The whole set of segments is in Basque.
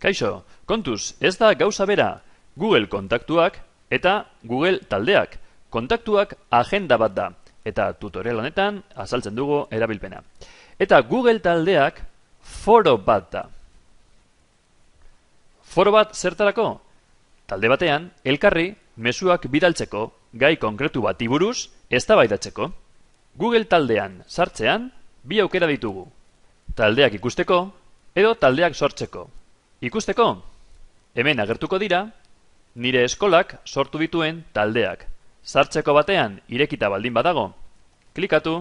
Kaixo, kontuz, ez da gauza bera Google kontaktuak eta Google taldeak. Kontaktuak agenda bat da, eta tutorial honetan azaltzen dugu erabilpena. Eta Google taldeak foro bat da. Foro bat zertarako? Talde batean, elkarri mezuak bidaltzeko, gai konkretu bati buruz eztabaidatzeko. Google taldean sartzean, bi aukera ditugu. Taldeak ikusteko edo taldeak sortzeko. Ikusteko, hemen agertuko dira, nire eskolak sortu dituen taldeak. Sartzeko batean irekita baldin badago, klikatu,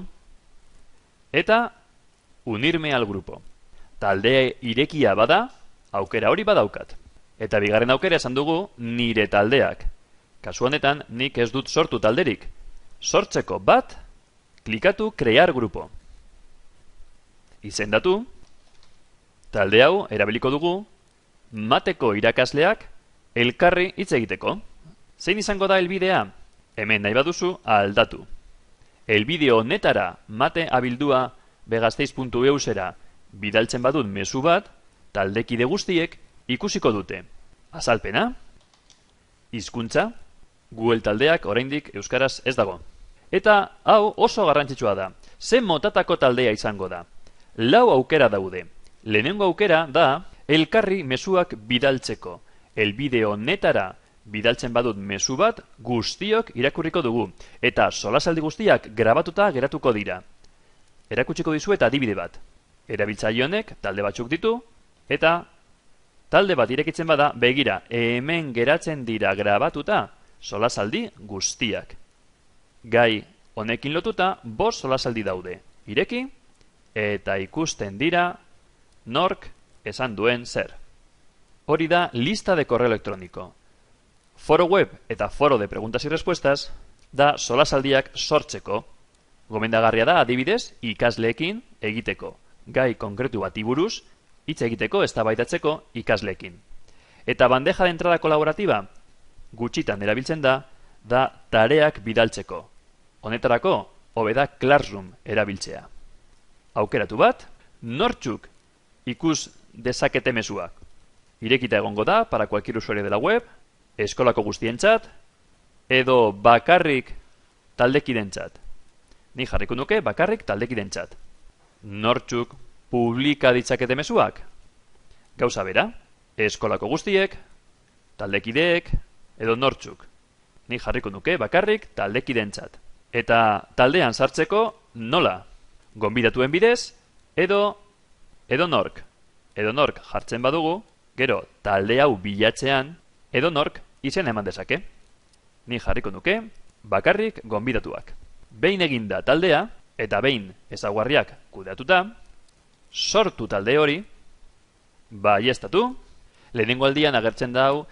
eta unirme al grupo. Talde irekia bada, aukera hori badaukat. Eta bigarren aukera esan dugu nire taldeak. Kasu honetan, nik ez dut sortu talderik. Sortzeko bat, klikatu crear grupo. Izendatu, talde hau erabiliko dugu, mateko irakasleak elkarri hitz egiteko. Zein izango da helbidea? Hemen nahi baduzu aldatu. Helbide honetara mate abildua begasteiz.eusera bidaltzen badut mezu bat, taldekide guztiek ikusiko dute. Azalpena, hizkuntza, Google taldeak oraindik euskaraz ez dago. Eta hau oso garrantzitsua da. Ze motatako taldea izango da? 4 aukera daude. Lehenengo aukera da elkarri mezuak bidaltzeko. Helbide honetara bidaltzen badut mezu bat guztiok irakurriko dugu. Eta solasaldi guztiak grabatuta geratuko dira. Erakutsiko dizuet adibide bat. Erabiltzaile honek talde batzuk ditu, eta talde bat irekitzen bada, begira, hemen geratzen dira grabatuta solasaldi guztiak. Gai honekin lotuta 5 solasaldi daude. Ireki, eta ikusten dira nork esan duen zer. Hori da lista de correo electrónico. Foro web eta foro de preguntas y respuestas da solasaldiak sortzeko. Gomendagarria da adibidez ikasleekin egiteko. Gai konkretu bati buruz hitz egiteko eztabaidatzeko ikasleekin. Eta bandeja de entrada kolaboratiba gutxitan erabiltzen da tareak bidaltzeko. Honetarako hobe da Classroom erabiltzea. Aukeratu bat, nortzuk ikus dezakete mezuak. Irekita egongo da para cualquier usuario de la web, eskolako guztientzat, edo bakarrik taldekidentzat. Ni jarriko nuke bakarrik taldekidentzat. Nortzuk publika ditzakete mezuak? Gauza bera, eskolako guztiek, taldekideek, edo nortzuk. Ni jarriko nuke bakarrik taldekidentzat. Eta taldean sartzeko nola? Gonbidatuen bidez, edo nork. Edo nork jartzen badugu, gero talde hau bilatzean, edo nork izen eman dezake. Ni jarriko nuke bakarrik gonbidatuak. Behin eginda taldea, eta behin ezaugarriak kudeatuta, sortu talde hori, baieztatu, lehenengo aldian agertzen dau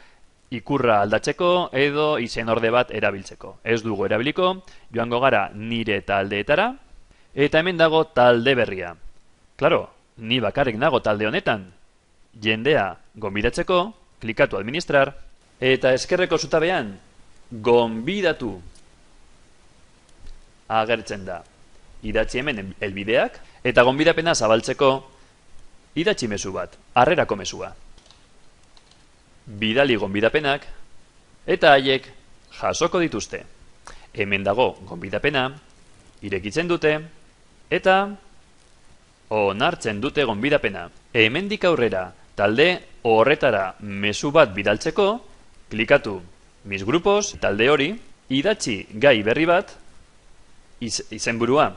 ikurra aldatzeko edo izen orde bat erabiltzeko. Ez dugu erabiliko, joango gara nire taldeetara, eta hemen dago talde berria. Klaro, ni bakarrik nago talde honetan. Jendea gonbidatzeko, klikatu administrar, eta eskerreko zutabean, gonbidatu agertzen da. Idatzi hemen helbideak, eta gonbidapena zabaltzeko idatzi mezu bat, harrerako mezua. Bidali gonbidapenak, eta haiek jasoko dituzte. Hemen dago gonbidapena, irekitzen dute, eta onartzen dute gonbidapena. Hemendik aurrera talde horretara mezu bat bidaltzeko, klikatu mis grupos, talde hori, idatzi gai berri bat, izenburua,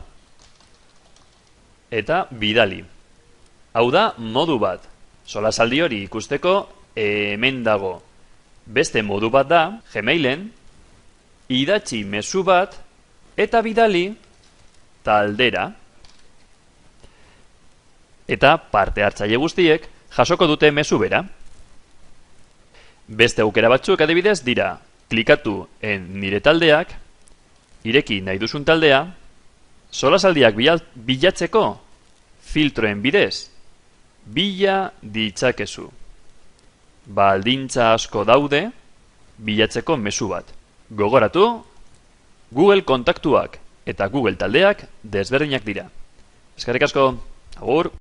eta bidali. Hau da modu bat. Solasaldi hori ikusteko hemen dago. Beste modu bat da, Gmailen, idatzi mezu bat, eta bidali taldera. Eta parte hartzaile guztiek jasoko dute mezu bera. Beste aukera batzuk adibidez dira, klikatu nire taldeak, ireki nahi duzun taldea, solasaldiak bilatzeko filtroen bidez, bila ditzakezu. Baldintza asko daude bilatzeko mezu bat. Gogoratu, Google kontaktuak eta Google taldeak desberdinak dira. Eskerrik asko, agur!